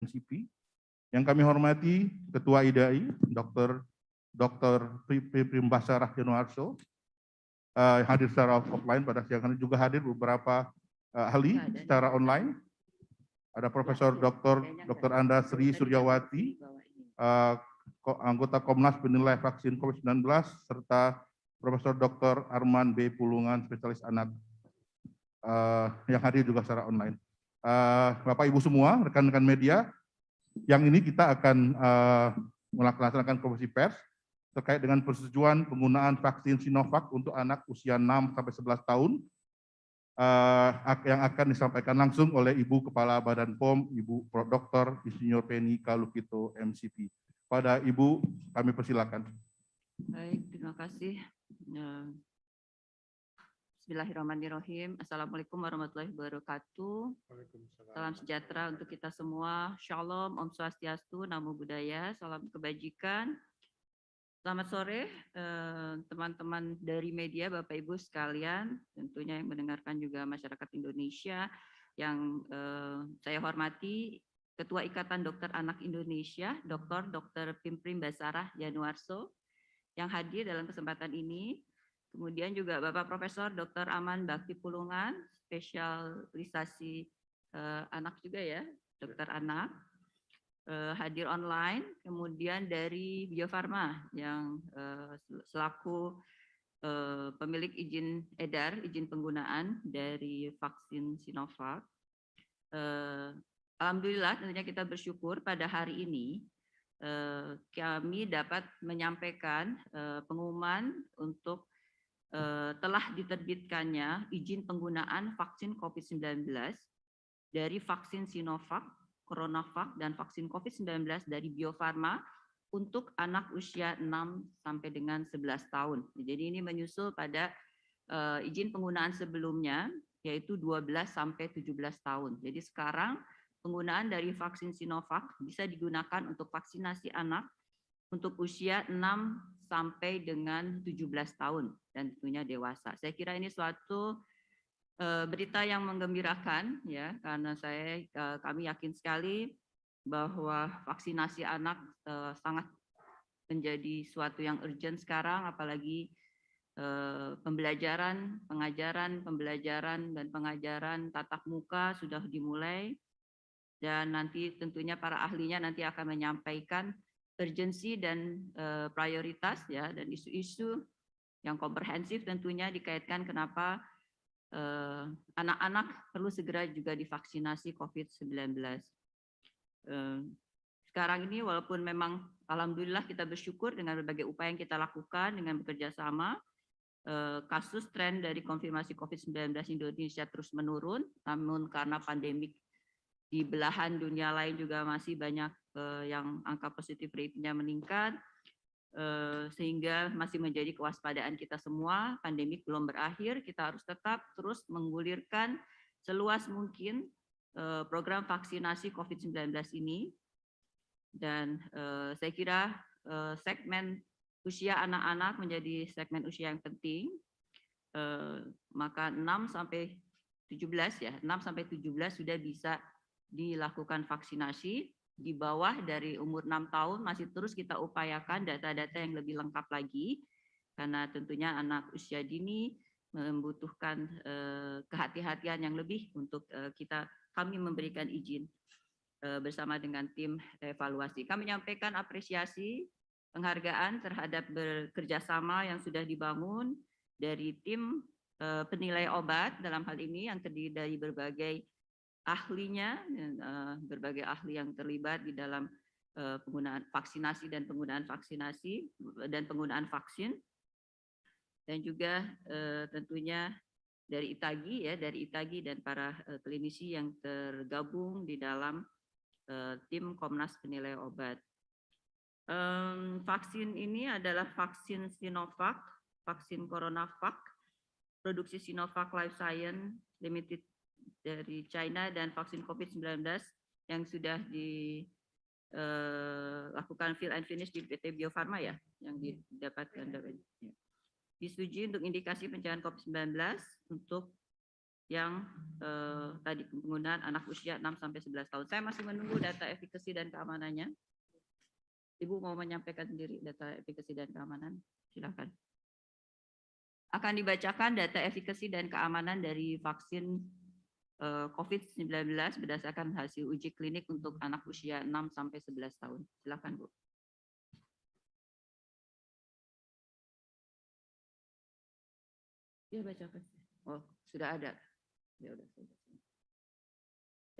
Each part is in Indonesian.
MCP. Yang kami hormati Ketua IDAI, Dr. Primbasarah Januarso, hadir secara offline pada siang hari, juga hadir beberapa ahli secara online. Ada Profesor Dr. Anda Sri Suryawati, anggota Komnas Penilai Vaksin COVID-19, serta Profesor Dr. Arman B. Pulungan, spesialis anak, yang hadir juga secara online. Bapak Ibu semua, rekan-rekan media, yang ini kita akan melaksanakan konferensi pers terkait dengan persetujuan penggunaan vaksin Sinovac untuk anak usia 6 sampai 11 tahun yang akan disampaikan langsung oleh Ibu Kepala Badan POM, Ibu Prof. Dr. Insinyur Penny Kalukito MCP. Pada Ibu, kami persilakan. Baik, terima kasih. Bismillahirrahmanirrahim. Assalamualaikum warahmatullahi wabarakatuh. Salam sejahtera untuk kita semua. Shalom, Om Swastiastu, Namo Buddhaya, salam kebajikan. Selamat sore teman-teman dari media, Bapak Ibu sekalian, tentunya yang mendengarkan juga masyarakat Indonesia yang saya hormati, Ketua Ikatan Dokter Anak Indonesia, Dr. Pimprim Basarah Januarso, yang hadir dalam kesempatan ini. Kemudian juga Bapak Profesor Dr. Aman Bakti Pulungan, spesialisasi anak juga ya, dokter anak, hadir online. Kemudian dari Bio Farma yang selaku pemilik izin edar, izin penggunaan dari vaksin Sinovac. Alhamdulillah tentunya kita bersyukur pada hari ini kami dapat menyampaikan pengumuman untuk telah diterbitkannya izin penggunaan vaksin COVID-19 dari vaksin Sinovac, CoronaVac, dan vaksin COVID-19 dari Bio Farma untuk anak usia 6 sampai dengan 11 tahun. Jadi ini menyusul pada izin penggunaan sebelumnya, yaitu 12 sampai 17 tahun. Jadi sekarang penggunaan dari vaksin Sinovac bisa digunakan untuk vaksinasi anak untuk usia 6 sampai dengan 17 tahun dan tentunya dewasa. Saya kira ini suatu berita yang menggembirakan ya, karena kami yakin sekali bahwa vaksinasi anak sangat menjadi suatu yang urgent sekarang, apalagi pembelajaran, dan pengajaran tatap muka sudah dimulai, dan nanti tentunya para ahlinya nanti akan menyampaikan urgensi dan prioritas ya, dan isu-isu yang komprehensif tentunya dikaitkan kenapa anak-anak perlu segera juga divaksinasi COVID-19. Sekarang ini walaupun memang alhamdulillah kita bersyukur dengan berbagai upaya yang kita lakukan dengan bekerja sama, kasus tren dari konfirmasi COVID-19 Indonesia terus menurun, namun karena pandemik di belahan dunia lain juga masih banyak yang angka positif rate-nya meningkat, sehingga masih menjadi kewaspadaan kita semua. Pandemik belum berakhir, kita harus tetap terus menggulirkan seluas mungkin program vaksinasi COVID-19 ini. Dan saya kira segmen usia anak-anak menjadi segmen usia yang penting. Maka 6 sampai 17 ya, 6 sampai 17 sudah bisa dilakukan vaksinasi. Di bawah dari umur 6 tahun masih terus kita upayakan data-data yang lebih lengkap lagi, karena tentunya anak usia dini membutuhkan kehati-hatian yang lebih untuk kami memberikan izin bersama dengan tim evaluasi. Kami menyampaikan apresiasi penghargaan terhadap bekerjasama yang sudah dibangun dari tim penilai obat dalam hal ini yang terdiri dari berbagai ahlinya, berbagai ahli yang terlibat di dalam penggunaan vaksinasi dan penggunaan vaksin, dan juga tentunya dari ITAGI dan para klinisi yang tergabung di dalam tim Komnas Penilai Obat. Vaksin ini adalah vaksin Sinovac, vaksin CoronaVac, produksi Sinovac Life Science Limited dari China, dan vaksin COVID-19 yang sudah dilakukan fill and finish di PT Bio Farma ya, yang didapatkan disetujui untuk indikasi pencegahan COVID-19 untuk yang tadi penggunaan anak usia 6 sampai 11 tahun. Saya masih menunggu data efikasi dan keamanannya. Ibu mau menyampaikan sendiri data efikasi dan keamanan? Silakan. Akan dibacakan data efikasi dan keamanan dari vaksin COVID-19 berdasarkan hasil uji klinik untuk anak usia 6 sampai 11 tahun. Silakan, Bu. Ya, bacakan. Oh, sudah ada. Ya udah.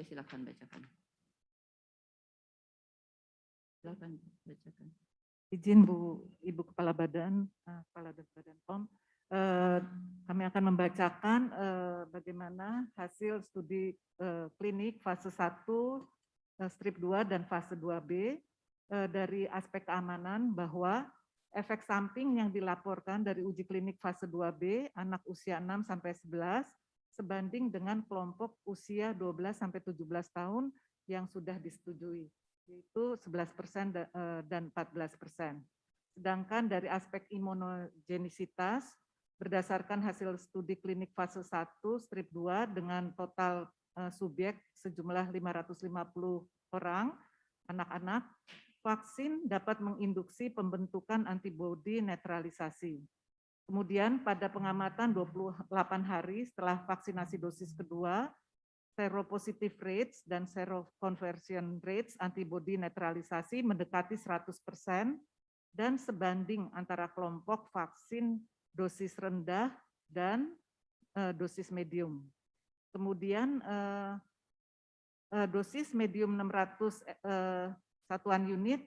Silakan bacakan. Silakan bacakan. Izin Bu, Ibu Kepala Badan, Kepala Badan POM, kami akan membacakan bagaimana hasil studi klinik fase 1, strip 2 dan fase 2B dari aspek keamanan bahwa efek samping yang dilaporkan dari uji klinik fase 2B anak usia 6 sampai 11 sebanding dengan kelompok usia 12 sampai 17 tahun yang sudah disetujui, yaitu 11% dan 14%. Sedangkan dari aspek imunogenisitas berdasarkan hasil studi klinik fase 1 strip 2 dengan total subjek sejumlah 550 orang anak-anak, vaksin dapat menginduksi pembentukan antibodi netralisasi. Kemudian pada pengamatan 28 hari setelah vaksinasi dosis kedua, seropositif rates dan seroconversion rates antibodi netralisasi mendekati 100% dan sebanding antara kelompok vaksin dosis rendah dan dosis medium. Kemudian dosis medium 600 satuan unit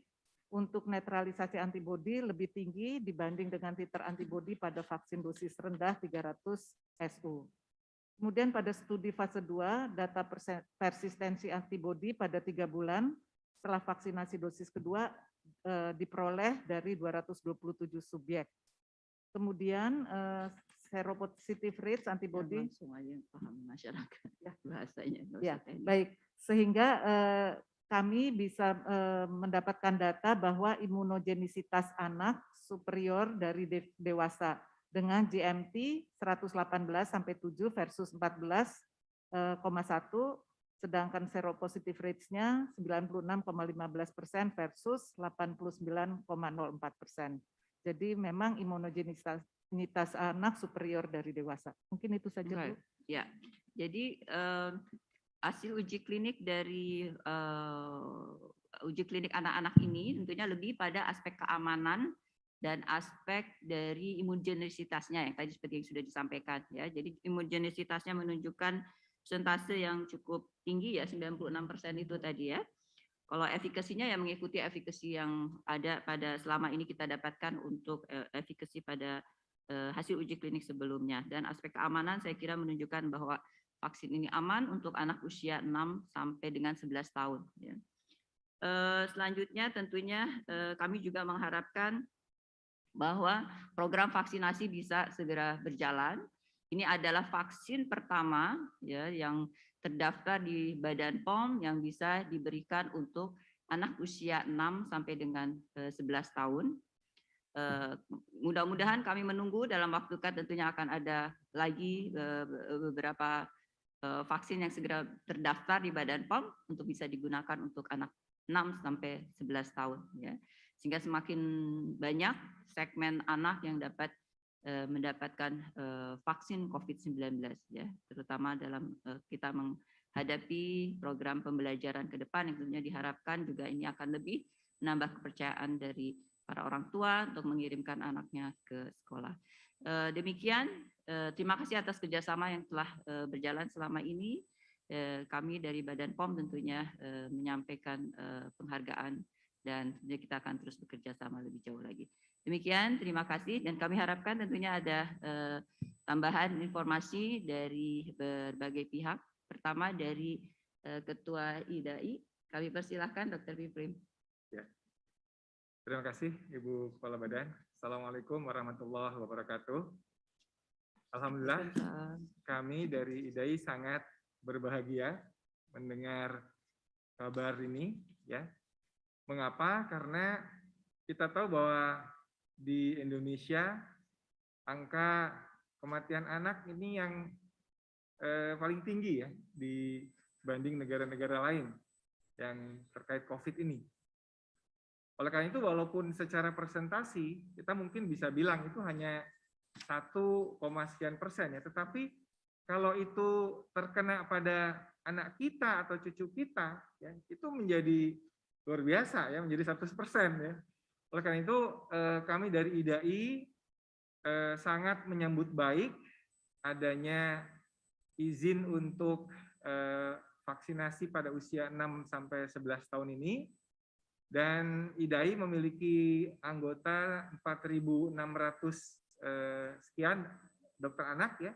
untuk netralisasi antibodi lebih tinggi dibanding dengan titer antibodi pada vaksin dosis rendah 300 SU. Kemudian pada studi fase 2, data persistensi antibodi pada 3 bulan setelah vaksinasi dosis kedua diperoleh dari 227 subjek. Kemudian seropositif rates antibodi langsung aja paham masyarakat ya bahasanya. Ya, baik. Sehingga kami bisa mendapatkan data bahwa imunogenisitas anak superior dari dewasa dengan GMT 118 sampai 7 versus 14,1, sedangkan seropositif rates-nya 96,15% versus 89,04%. Jadi memang imunogenisitas anak superior dari dewasa. Mungkin itu saja, Bu. Ya, jadi hasil uji klinik dari uji klinik anak-anak ini tentunya lebih pada aspek keamanan dan aspek dari imunogenisitasnya yang tadi seperti yang sudah disampaikan ya. Jadi imunogenisitasnya menunjukkan persentase yang cukup tinggi ya, 96% itu tadi ya. Kalau efikasinya ya mengikuti efikasi yang ada pada selama ini kita dapatkan untuk efikasi pada hasil uji klinik sebelumnya. Dan aspek keamanan saya kira menunjukkan bahwa vaksin ini aman untuk anak usia 6 sampai dengan 11 tahun. Ya. Selanjutnya tentunya kami juga mengharapkan bahwa program vaksinasi bisa segera berjalan. Ini adalah vaksin pertama ya yang terdaftar di Badan POM yang bisa diberikan untuk anak usia 6 sampai dengan 11 tahun. Mudah-mudahan kami menunggu dalam waktu dekat tentunya akan ada lagi beberapa vaksin yang segera terdaftar di Badan POM untuk bisa digunakan untuk anak 6 sampai 11 tahun ya. Sehingga semakin banyak segmen anak yang dapat mendapatkan vaksin COVID-19 ya, terutama dalam kita menghadapi program pembelajaran ke depan yang tentunya diharapkan juga ini akan lebih menambah kepercayaan dari para orang tua untuk mengirimkan anaknya ke sekolah. Demikian, terima kasih atas kerjasama yang telah berjalan selama ini. Kami dari Badan POM tentunya menyampaikan penghargaan dan tentunya kita akan terus bekerja sama lebih jauh lagi. Demikian, terima kasih dan kami harapkan tentunya ada tambahan informasi dari berbagai pihak. Pertama dari Ketua IDAI, kami persilahkan Dr. Piprim. Ya. Terima kasih Ibu Kepala Badan. Assalamualaikum warahmatullahi wabarakatuh. Alhamdulillah kami dari IDAI sangat berbahagia mendengar kabar ini ya. Mengapa? Karena kita tahu bahwa di Indonesia angka kematian anak ini yang paling tinggi ya dibanding negara-negara lain yang terkait COVID ini. Oleh karena itu, walaupun secara presentasi kita mungkin bisa bilang itu hanya 1, sekian persen ya, tetapi kalau itu terkena pada anak kita atau cucu kita, ya, itu menjadi luar biasa ya, menjadi 100% ya. Oleh karena itu kami dari IDAI sangat menyambut baik adanya izin untuk vaksinasi pada usia 6 sampai 11 tahun ini, dan IDAI memiliki anggota 4.600 sekian dokter anak ya.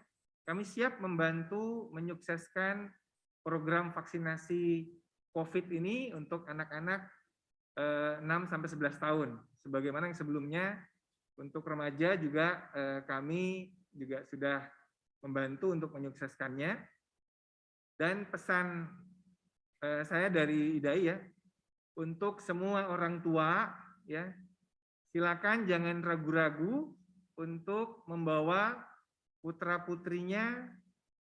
Kami siap membantu menyukseskan program vaksinasi COVID ini untuk anak-anak 6 sampai 11 tahun. Sebagaimana yang sebelumnya untuk remaja juga kami juga sudah membantu untuk menyukseskannya. Dan pesan saya dari IDAI ya, untuk semua orang tua ya, silakan jangan ragu-ragu untuk membawa putra-putrinya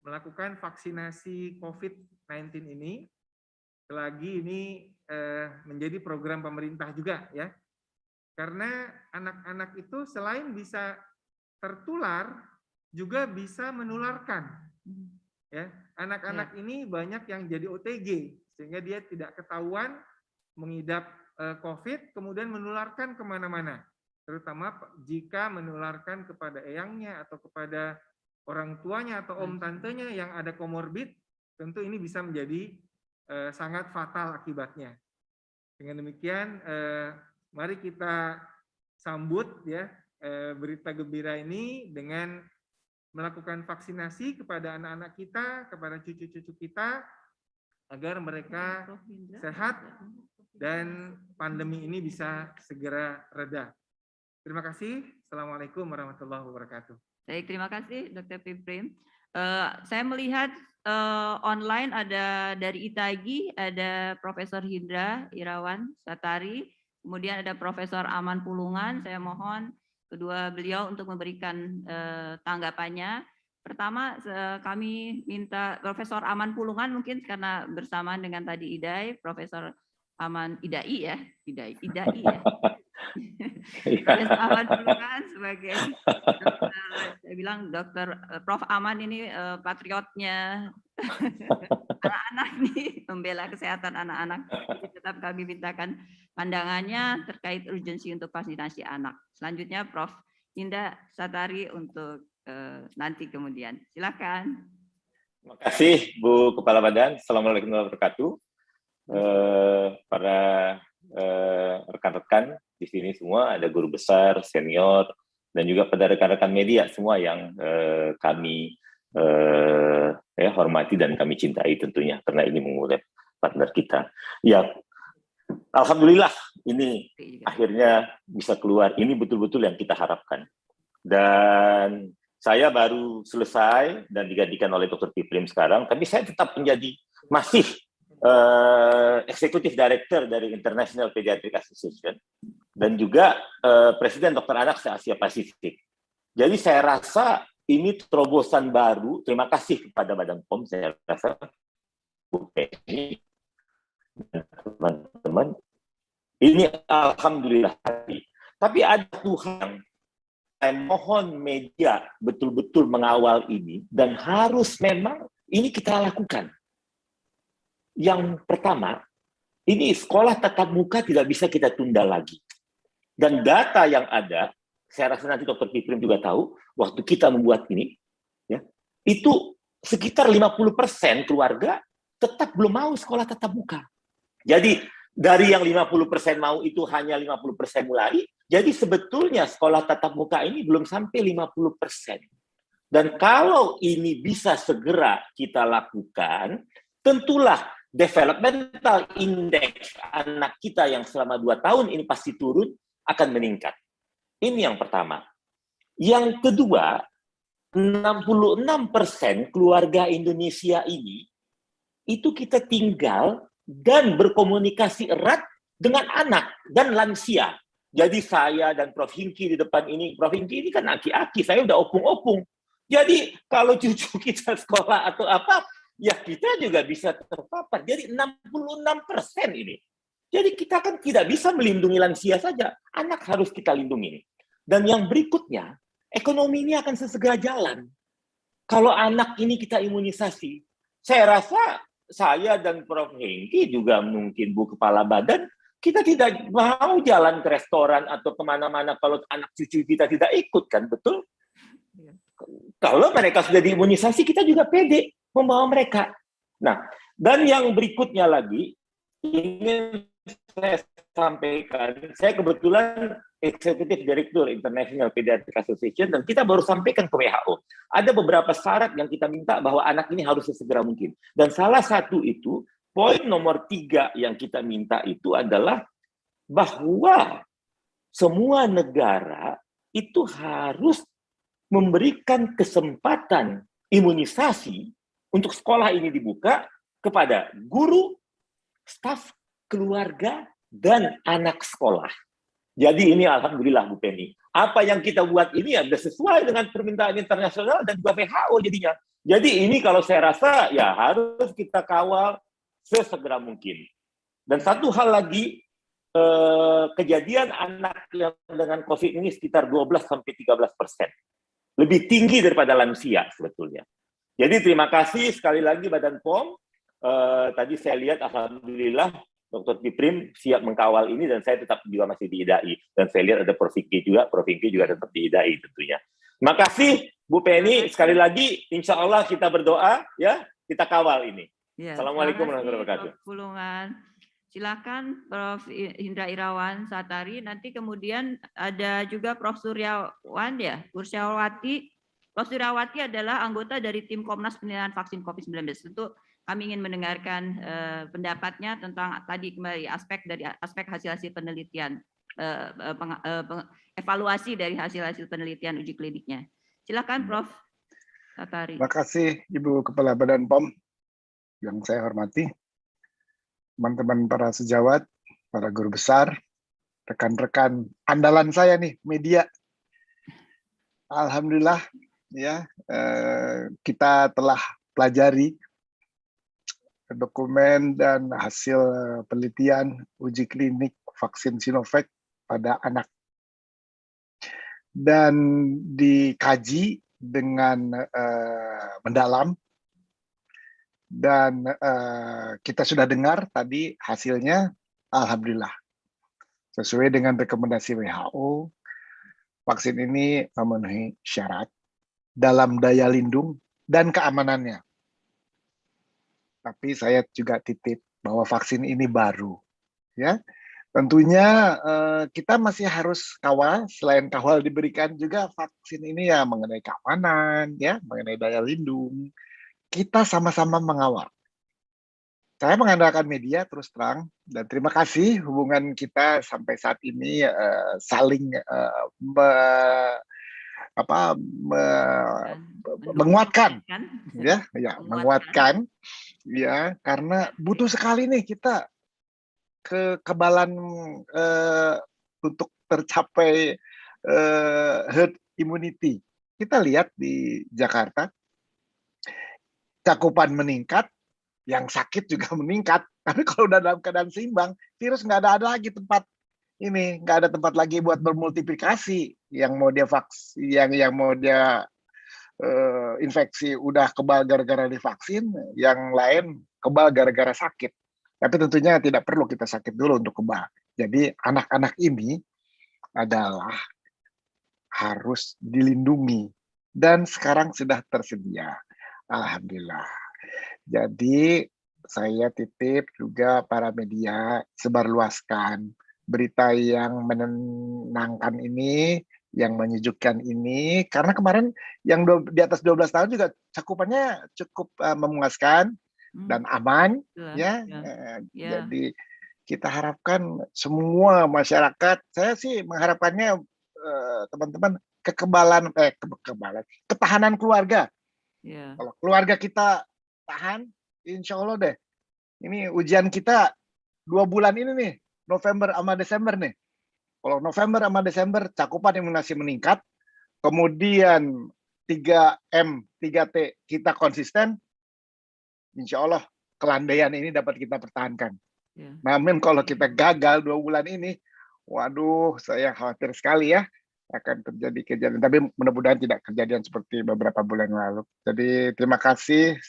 melakukan vaksinasi COVID-19 ini. Selagi ini menjadi program pemerintah juga ya. Karena anak-anak itu selain bisa tertular, juga bisa menularkan. Ya, anak-anak ini banyak yang jadi OTG, sehingga dia tidak ketahuan mengidap COVID, kemudian menularkan kemana-mana. Terutama jika menularkan kepada eyangnya atau kepada orang tuanya atau om tantenya yang ada komorbid, tentu ini bisa menjadi sangat fatal akibatnya. Dengan demikian, mari kita sambut ya berita gembira ini dengan melakukan vaksinasi kepada anak-anak kita, kepada cucu-cucu kita, agar mereka sehat dan pandemi ini bisa segera reda. Terima kasih. Assalamualaikum warahmatullahi wabarakatuh. Baik, terima kasih Dr. Piprim. Saya melihat online ada dari ITAGI, ada Profesor Hindra Irawan Satari, kemudian ada Profesor Aman Pulungan. Saya mohon kedua beliau untuk memberikan tanggapannya. Pertama, kami minta Profesor Aman Pulungan mungkin karena bersamaan dengan tadi IDAI, Profesor Aman IDAI ya, IDAI ya. Profesor Aman Pulungan sebagai saya bilang Dokter Prof Aman ini patriotnya anak-anak nih, membela kesehatan anak-anak. Tetap kami mintakan pandangannya terkait urgensi untuk vaksinasi anak. Selanjutnya Prof Hindra Satari untuk nanti kemudian. Silakan. Terima kasih Bu Kepala Badan. Assalamualaikum warahmatullahi wabarakatuh. Para rekan-rekan di sini semua, ada guru besar, senior, dan juga pada rekan-rekan media semua yang kami hormati dan kami cintai tentunya, karena ini mengutip partner kita. Ya, alhamdulillah ini akhirnya bisa keluar. Ini betul-betul yang kita harapkan. Dan saya baru selesai dan digantikan oleh Dr. Piprim sekarang, tapi saya tetap menjadi masih Executive Director dari International Pediatric Association dan juga Presiden Dokter Anak se-Asia Pasifik. Jadi saya rasa ini terobosan baru. Terima kasih kepada Badan POM, saya rasa Bu Penny dan teman-teman. Ini alhamdulillah. Tapi ada Tuhan. Saya mohon media betul-betul mengawal ini dan harus memang ini kita lakukan. Yang pertama, ini sekolah tatap muka tidak bisa kita tunda lagi. Dan data yang ada, saya rasa nanti Dr. Piprim juga tahu, waktu kita membuat ini, ya, itu sekitar 50% keluarga tetap belum mau sekolah tatap muka. Jadi dari yang 50% mau itu hanya 50% mulai, jadi sebetulnya sekolah tatap muka ini belum sampai 50%. Dan kalau ini bisa segera kita lakukan, tentulah developmental index anak kita yang selama 2 tahun ini pasti turun, akan meningkat. Ini yang pertama. Yang kedua, 66% keluarga Indonesia ini, itu kita tinggal dan berkomunikasi erat dengan anak dan lansia. Jadi saya dan Prof. Hingki di depan ini, Prof. Hingki ini kan aki-aki, saya udah opung-opung. Jadi kalau cucu kita sekolah atau apa, ya kita juga bisa terpapar. Jadi 66% ini. Jadi kita kan tidak bisa melindungi lansia saja, anak harus kita lindungi. Dan yang berikutnya, ekonomi ini akan sesegera jalan. Kalau anak ini kita imunisasi, saya rasa saya dan Prof. Hengki juga mungkin Bu Kepala Badan, kita tidak mau jalan ke restoran atau kemana-mana kalau anak cucu kita tidak ikut, kan, betul? Kalau mereka sudah diimunisasi, kita juga pede membawa mereka. Nah, dan yang berikutnya lagi, ingin saya sampaikan, saya kebetulan Executive Director International Pediatric Association, dan kita baru sampaikan ke WHO. Ada beberapa syarat yang kita minta bahwa anak ini harus sesegera mungkin. Dan salah satu itu, poin nomor 3 yang kita minta itu adalah bahwa semua negara itu harus memberikan kesempatan imunisasi untuk sekolah ini dibuka kepada guru, staf, keluarga, dan anak sekolah. Jadi ini alhamdulillah Bu Penny. Apa yang kita buat ini ada sesuai dengan permintaan internasional dan juga WHO jadinya. Jadi ini kalau saya rasa ya harus kita kawal sesegera mungkin. Dan satu hal lagi, kejadian anak yang dengan COVID ini sekitar 12-13%. Lebih tinggi daripada lansia sebetulnya. Jadi terima kasih sekali lagi Badan POM. Tadi saya lihat alhamdulillah Dr. Piprim siap mengkawal ini dan saya tetap juga masih di IDAI. Dan saya lihat ada Prof. Hengki juga tetap di IDAI tentunya. Terima kasih Bu Penny, sekali lagi insya Allah kita berdoa ya, kita kawal ini. Ya, Assalamualaikum warahmatullahi wabarakatuh. Prof. Pulungan. Silakan Prof. Indra Irawan Satari. Nanti kemudian ada juga Prof. Suryawan ya, Kursiawati. Prof. Suryawati adalah anggota dari tim Komnas Penelitian Vaksin COVID-19. Tentu kami ingin mendengarkan pendapatnya tentang tadi kembali aspek hasil-hasil penelitian, evaluasi dari hasil-hasil penelitian uji kliniknya. Silakan Prof. Satari. Terima kasih Ibu Kepala Badan POM yang saya hormati. Teman-teman para sejawat, para guru besar, rekan-rekan andalan saya nih, media. Alhamdulillah ya, kita telah pelajari dokumen dan hasil penelitian uji klinik vaksin Sinovac pada anak. Dan dikaji dengan mendalam. Dan kita sudah dengar tadi hasilnya, alhamdulillah. Sesuai dengan rekomendasi WHO, vaksin ini memenuhi syarat dalam daya lindung dan keamanannya. Tapi saya juga titip bahwa vaksin ini baru. Ya, tentunya kita masih harus kawal, selain kawal diberikan juga vaksin ini ya mengenai keamanan, ya, mengenai daya lindung. Kita sama-sama mengawal. Saya mengandalkan media terus terang, dan terima kasih hubungan kita sampai saat ini saling menguatkan, menguatkan, ya, karena butuh sekali nih kita kekebalan untuk tercapai herd immunity. Kita lihat di Jakarta, cakupan meningkat, yang sakit juga meningkat. Tapi kalau udah dalam keadaan seimbang, virus nggak ada lagi tempat ini, nggak ada tempat lagi buat bermultiplikasi. Yang mau dia vaksin, yang mau dia infeksi udah kebal gara-gara divaksin, yang lain kebal gara-gara sakit. Tapi tentunya tidak perlu kita sakit dulu untuk kebal. Jadi anak-anak ini adalah harus dilindungi dan sekarang sudah tersedia. Alhamdulillah. Jadi saya titip juga para media sebarluaskan berita yang menenangkan ini, yang menyejukkan ini, karena kemarin yang di atas 12 tahun juga cakupannya cukup memuaskan dan aman, ya. Jadi kita harapkan semua masyarakat, saya sih mengharapkannya teman-teman ketahanan keluarga. Kalau keluarga kita tahan, insya Allah deh. Ini ujian kita 2 bulan ini nih, November sama Desember nih. Kalau November sama Desember cakupan imunisasi meningkat, kemudian 3M, 3T kita konsisten, insya Allah kelandaian ini dapat kita pertahankan. Ya. Namun kalau kita gagal 2 bulan ini, waduh, saya khawatir sekali ya akan terjadi kejadian. Tapi mudah-mudahan tidak kejadian seperti beberapa bulan lalu. Jadi terima kasih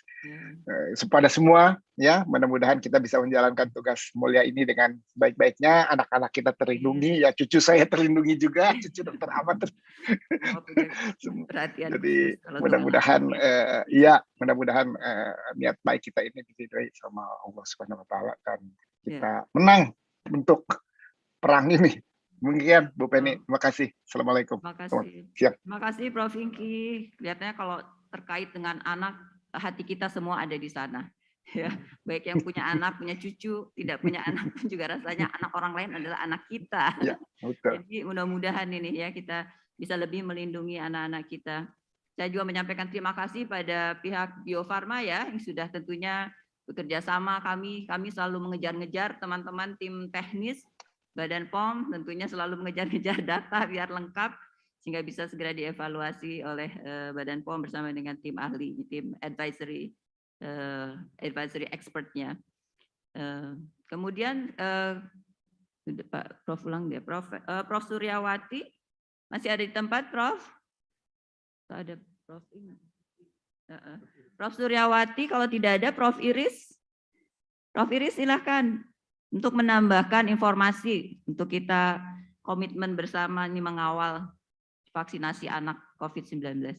kepada semua ya. Mudah-mudahan kita bisa menjalankan tugas mulia ini dengan baik-baiknya. Anak-anak kita terlindungi, ya cucu saya terlindungi juga, cucu Dokter Ahmad. Perhatian Jadi khusus kalau untuk mudah-mudahan ya mudah-mudahan niat baik kita ini diridhoi sama Allah Subhanahu Wa Taala dan kita menang untuk perang ini. Mungkin Bu Penny, terima kasih. Assalamualaikum. Terima kasih. Siap. Terima kasih Prof. Inky. Kelihatannya kalau terkait dengan anak, hati kita semua ada di sana. Ya, baik yang punya anak, punya cucu, tidak punya anak pun juga rasanya anak orang lain adalah anak kita. Ya, betul. Jadi mudah-mudahan ini ya kita bisa lebih melindungi anak-anak kita. Saya juga menyampaikan terima kasih pada pihak Bio Farma ya yang sudah tentunya bekerja sama kami selalu mengejar-ngejar teman-teman tim teknis Badan POM tentunya selalu mengejar-ngejar data biar lengkap sehingga bisa segera dievaluasi oleh Badan POM bersama dengan tim ahli, tim advisory expertnya. Kemudian Pak Prof ulang dia, Prof Suryawati masih ada di tempat, Prof? Ada Prof ini. Prof Suryawati, kalau tidak ada Prof Iris silahkan untuk menambahkan informasi untuk kita komitmen bersama ini mengawal vaksinasi anak COVID-19.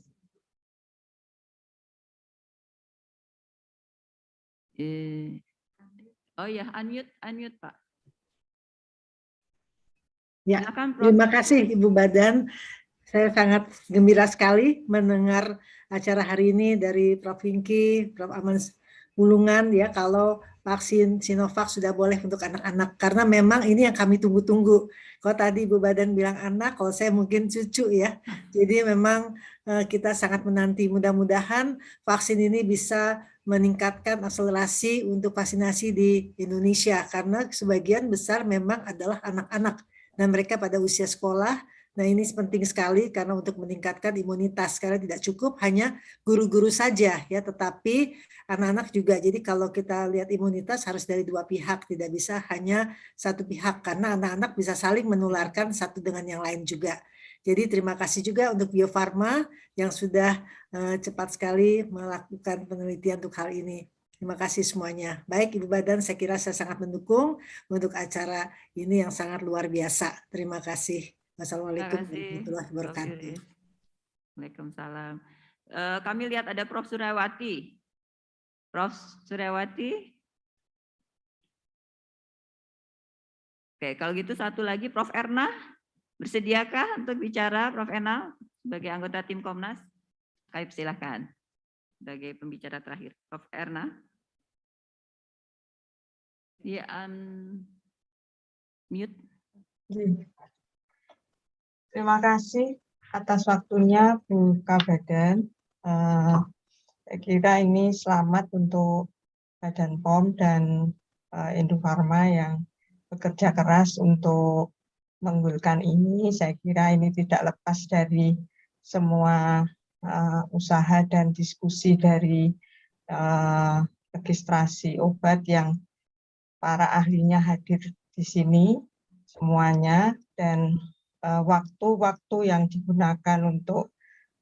Oh ya, unmute Pak. Ya, silakan, Prof. Terima kasih Ibu Badan. Saya sangat gembira sekali mendengar acara hari ini dari Prof. Inky, Prof. Aman Wulungan ya kalau vaksin Sinovac sudah boleh untuk anak-anak karena memang ini yang kami tunggu-tunggu. Kalau tadi Ibu Badan bilang anak, kalau saya mungkin cucu ya. Jadi memang kita sangat menanti mudah-mudahan vaksin ini bisa meningkatkan akselerasi untuk vaksinasi di Indonesia karena sebagian besar memang adalah anak-anak dan mereka pada usia sekolah. Nah ini penting sekali karena untuk meningkatkan imunitas karena tidak cukup hanya guru-guru saja ya, tetapi anak-anak juga. Jadi kalau kita lihat imunitas harus dari dua pihak, tidak bisa hanya satu pihak karena anak-anak bisa saling menularkan satu dengan yang lain juga. Jadi terima kasih juga untuk Bio Farma yang sudah cepat sekali melakukan penelitian untuk hal ini. Terima kasih semuanya. Baik Ibu Badan, saya kira saya sangat mendukung untuk acara ini yang sangat luar biasa. Terima kasih. Wassalamualaikum warahmatullahi wabarakatuh. Waalaikumsalam. Kami lihat ada Prof. Suryawati. Prof. Suryawati. Oke, kalau gitu satu lagi Prof. Erna. Bersediakah untuk bicara Prof. Erna sebagai anggota tim Komnas? Kami silakan sebagai pembicara terakhir. Prof. Erna. Ya, mute. Terima kasih atas waktunya Bu Kabadan. Saya kira ini selamat untuk Badan POM dan Indofarma yang bekerja keras untuk mengunggulkan ini. Saya kira ini tidak lepas dari semua usaha dan diskusi dari registrasi obat yang para ahlinya hadir di sini semuanya dan waktu-waktu yang digunakan untuk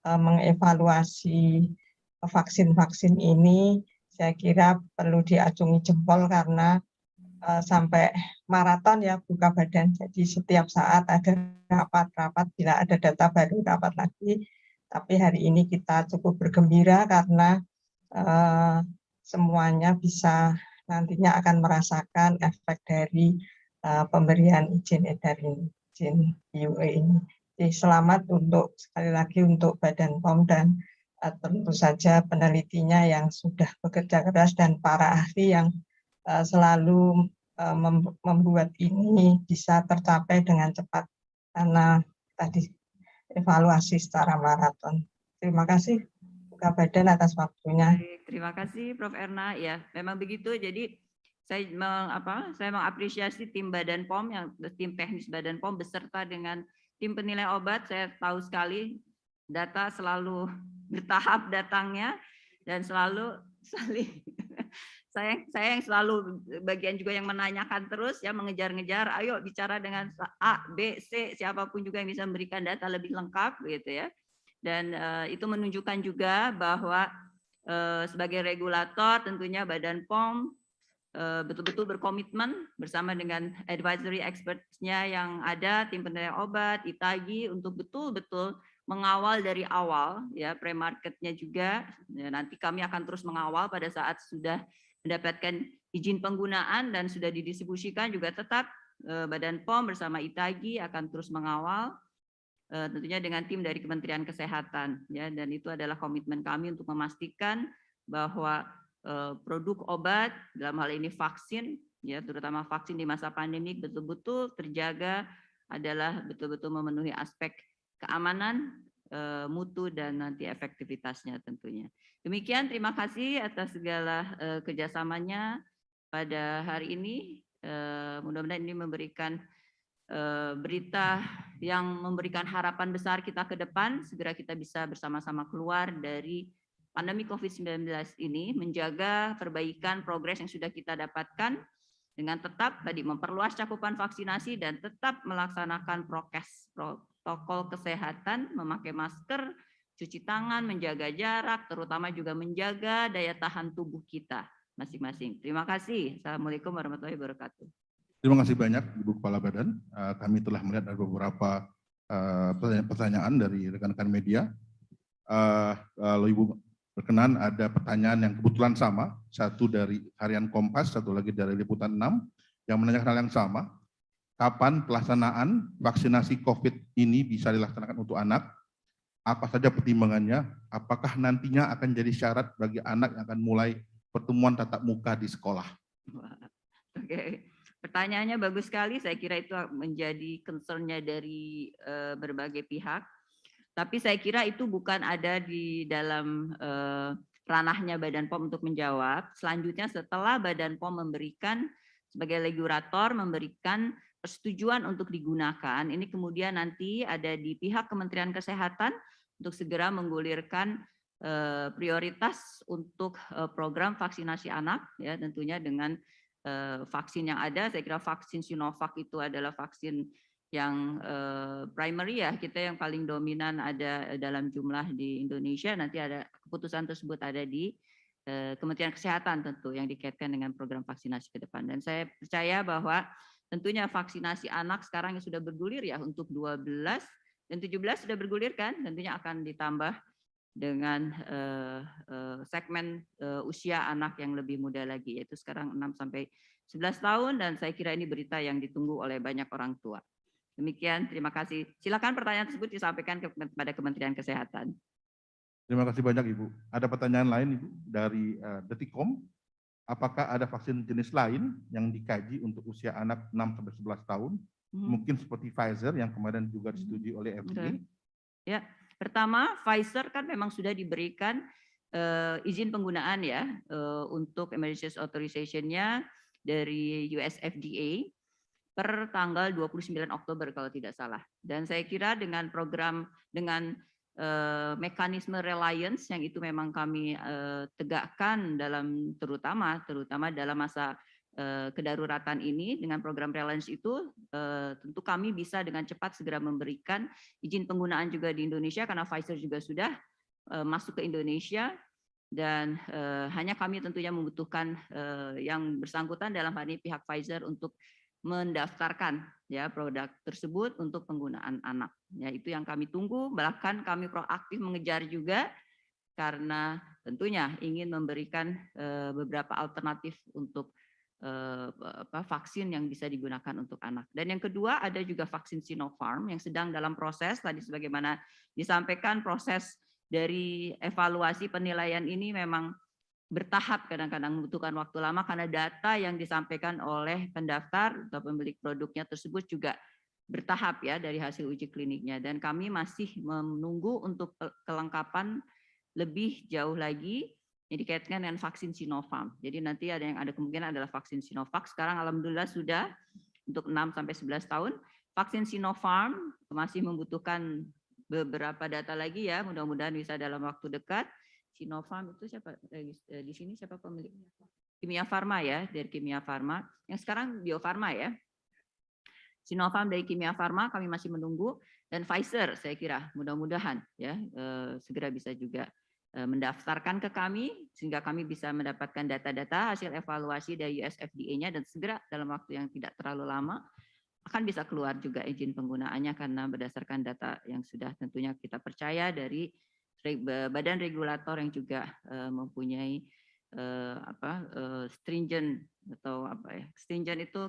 mengevaluasi vaksin-vaksin ini saya kira perlu diacungi jempol karena sampai maraton ya Bu Kabadan. Jadi setiap saat ada rapat-rapat, bila ada data baru rapat lagi. Tapi hari ini kita cukup bergembira karena semuanya bisa nantinya akan merasakan efek dari pemberian izin edar ini. EUA ini. Jadi selamat untuk sekali lagi untuk Badan POM dan tentu saja penelitinya yang sudah bekerja keras dan para ahli yang selalu membuat ini bisa tercapai dengan cepat karena tadi evaluasi secara maraton. Terima kasih Kak Badan atas waktunya. Terima kasih Prof. Erna. Ya, memang begitu. Jadi saya mengapresiasi tim Badan POM yang tim teknis Badan POM beserta dengan tim penilai obat. Saya tahu sekali data selalu bertahap datangnya dan selalu saling saya yang selalu bagian juga yang menanyakan terus ya, mengejar-ngejar, ayo bicara dengan A, B, C, siapapun juga yang bisa memberikan data lebih lengkap gitu ya. Dan itu menunjukkan juga bahwa sebagai regulator tentunya Badan POM betul-betul berkomitmen bersama dengan advisory experts-nya yang ada, tim penilaian obat, ITAGI, untuk betul-betul mengawal dari awal ya, pre-marketnya juga. Ya, nanti kami akan terus mengawal pada saat sudah mendapatkan izin penggunaan dan sudah didistribusikan juga tetap Badan POM bersama ITAGI akan terus mengawal tentunya dengan tim dari Kementerian Kesehatan ya, dan itu adalah komitmen kami untuk memastikan bahwa produk obat dalam hal ini vaksin ya, terutama vaksin di masa pandemi betul-betul terjaga, adalah betul-betul memenuhi aspek keamanan, mutu dan nanti efektivitasnya tentunya. Demikian, terima kasih atas segala kerjasamanya pada hari ini. Mudah-mudahan ini memberikan berita yang memberikan harapan besar kita ke depan, segera kita bisa bersama-sama keluar dari pandemi COVID-19 ini, menjaga perbaikan progres yang sudah kita dapatkan dengan tetap tadi memperluas cakupan vaksinasi dan tetap melaksanakan prokes, protokol kesehatan, memakai masker, cuci tangan, menjaga jarak, terutama juga menjaga daya tahan tubuh kita masing-masing. Terima kasih. Assalamualaikum warahmatullahi wabarakatuh. Terima kasih banyak Ibu Kepala Badan. Kami telah melihat ada beberapa pertanyaan dari rekan-rekan media. Kalau Ibu berkenan, ada pertanyaan yang kebetulan sama, satu dari Harian Kompas, satu lagi dari Liputan 6, yang menanyakan hal yang sama. Kapan pelaksanaan vaksinasi COVID ini bisa dilaksanakan untuk anak? Apa saja pertimbangannya? Apakah nantinya akan jadi syarat bagi anak yang akan mulai pertemuan tatap muka di sekolah? Oke, pertanyaannya bagus sekali. Saya kira itu menjadi concern-nya dari berbagai pihak. Tapi saya kira itu bukan ada di dalam ranahnya Badan POM untuk menjawab. Selanjutnya setelah Badan POM memberikan sebagai regulator, memberikan persetujuan untuk digunakan, ini kemudian nanti ada di pihak Kementerian Kesehatan untuk segera menggulirkan prioritas untuk program vaksinasi anak ya, tentunya dengan vaksin yang ada. Saya kira vaksin Sinovac itu adalah vaksin yang primary ya, kita yang paling dominan ada dalam jumlah di Indonesia. Nanti ada keputusan tersebut ada di Kementerian Kesehatan tentu yang dikaitkan dengan program vaksinasi ke depan. Dan saya percaya bahwa tentunya vaksinasi anak sekarang yang sudah bergulir ya untuk 12 dan 17 sudah bergulir kan, tentunya akan ditambah dengan segmen usia anak yang lebih muda lagi, yaitu sekarang 6 sampai 11 tahun, dan saya kira ini berita yang ditunggu oleh banyak orang tua. Demikian, terima kasih. Silakan pertanyaan tersebut disampaikan kepada Kementerian Kesehatan. Terima kasih banyak Ibu. Ada pertanyaan lain Ibu dari Detikcom. Apakah ada vaksin jenis lain yang dikaji untuk usia anak 6 sampai 11 tahun? Mungkin seperti Pfizer yang kemarin juga disetujui oleh FDA. Ya, pertama Pfizer kan memang sudah diberikan izin penggunaan ya untuk emergency authorization-nya dari US FDA per tanggal 29 Oktober kalau tidak salah. Dan saya kira dengan program, dengan mekanisme reliance yang itu memang kami tegakkan dalam terutama dalam masa kedaruratan ini, dengan program reliance itu tentu kami bisa dengan cepat segera memberikan izin penggunaan juga di Indonesia karena Pfizer juga sudah masuk ke Indonesia, dan hanya kami tentunya membutuhkan yang bersangkutan dalam hal ini pihak Pfizer untuk mendaftarkan ya produk tersebut untuk penggunaan anak. Ya, itu yang kami tunggu, bahkan kami proaktif mengejar juga karena tentunya ingin memberikan beberapa alternatif untuk vaksin yang bisa digunakan untuk anak. Dan yang kedua ada juga vaksin Sinopharm yang sedang dalam proses, tadi sebagaimana disampaikan proses dari evaluasi penilaian ini memang bertahap, kadang-kadang membutuhkan waktu lama karena data yang disampaikan oleh pendaftar atau pemilik produknya tersebut juga bertahap ya dari hasil uji kliniknya, dan kami masih menunggu untuk kelengkapan lebih jauh lagi yang dikaitkan dengan vaksin Sinopharm. Jadi nanti ada kemungkinan adalah vaksin Sinovac. Sekarang alhamdulillah sudah untuk 6 sampai 11 tahun. Vaksin Sinopharm masih membutuhkan beberapa data lagi ya, mudah-mudahan bisa dalam waktu dekat. Sinopharm itu siapa di sini, siapa pemilik? Kimia Farma ya, dari Kimia Farma. Yang sekarang Bio Farma ya. Sinopharm dari Kimia Farma kami masih menunggu, dan Pfizer saya kira mudah-mudahan ya segera bisa juga mendaftarkan ke kami sehingga kami bisa mendapatkan data-data hasil evaluasi dari US FDA-nya, dan segera dalam waktu yang tidak terlalu lama akan bisa keluar juga izin penggunaannya, karena berdasarkan data yang sudah tentunya kita percaya dari badan regulator yang juga mempunyai stringent atau stringent itu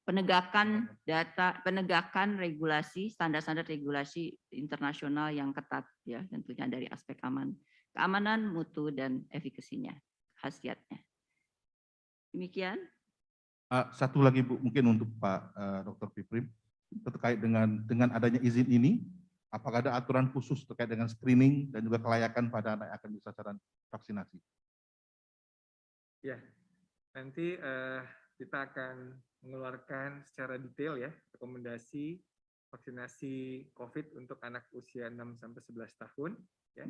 penegakan data, penegakan regulasi, standar-standar regulasi internasional yang ketat ya, tentunya dari aspek keamanan, mutu, dan efikasinya, khasiatnya. Demikian. Satu lagi Bu, mungkin untuk Pak Dr. Piprim, terkait dengan adanya izin ini, apakah ada aturan khusus terkait dengan screening dan juga kelayakan pada anak yang akan disasaran vaksinasi? Ya, nanti kita akan mengeluarkan secara detail ya rekomendasi vaksinasi COVID untuk anak usia 6 sampai 11 tahun ya.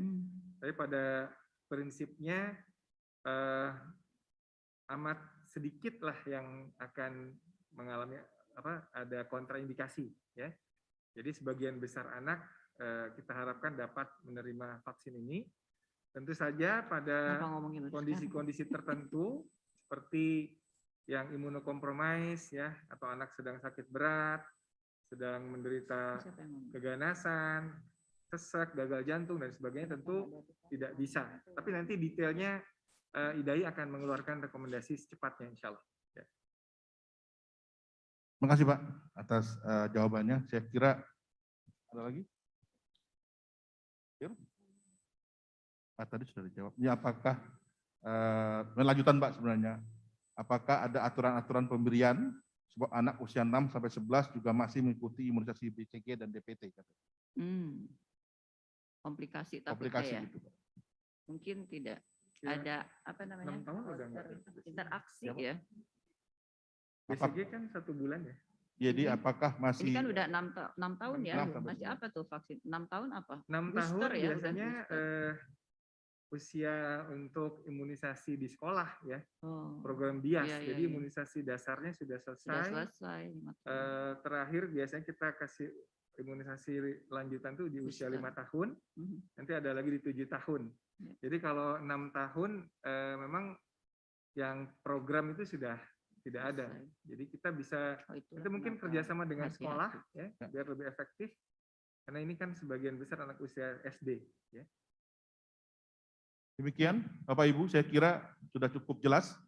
Tapi pada prinsipnya amat sedikit lah yang akan mengalami ada kontraindikasi ya. Jadi sebagian besar anak kita harapkan dapat menerima vaksin ini. Tentu saja pada kondisi-kondisi tertentu seperti yang imunokompromis ya, atau anak sedang sakit berat, sedang menderita keganasan, sesak, gagal jantung dan sebagainya tentu tidak bisa. Tapi nanti detailnya IDAI akan mengeluarkan rekomendasi secepatnya insya Allah. Ya. Terima kasih Pak atas jawabannya. Saya kira ada lagi? Pak tadi sudah dijawab. Ini apakah melanjutan Pak sebenarnya? Apakah ada aturan-aturan pemberian sebab anak usia 6 sampai 11 juga masih mengikuti imunisasi BCG dan DPT? Komplikasi Komplikasi ya. gitu Pak. Mungkin tidak Ya, ada interaksi ya. BCG kan 1 bulan ya. Jadi apakah masih? Ini kan udah 6 tahun ya. 6 Masih apa tuh vaksin? 6 tahun apa? 6 booster tahun ya, biasanya usia untuk imunisasi di sekolah ya. Program BIAS. Jadi imunisasi dasarnya sudah selesai. Terakhir biasanya kita kasih imunisasi lanjutan tuh di usia 5 tahun. Nanti ada lagi di 7 tahun. Jadi kalau 6 tahun memang yang program itu sudah tidak ada. Jadi kita bisa, kita mungkin kerjasama dengan sekolah ya, biar lebih efektif. Karena ini kan sebagian besar anak usia SD. Ya. Demikian Bapak Ibu, saya kira sudah cukup jelas.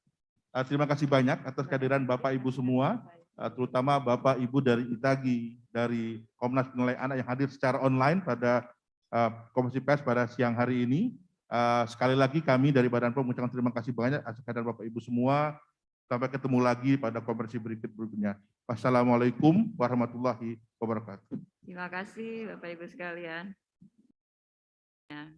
Terima kasih banyak atas kehadiran Bapak Ibu semua, terutama Bapak Ibu dari ITAGI, dari Komnas Penilai Anak yang hadir secara online pada konferensi pers pada siang hari ini. Sekali lagi kami dari Badan POM mengucapkan terima kasih banyak atas kehadiran Bapak Ibu semua. Sampai ketemu lagi pada konferensi berikutnya. Wassalamualaikum warahmatullahi wabarakatuh. Terima kasih Bapak Ibu sekalian. Ya.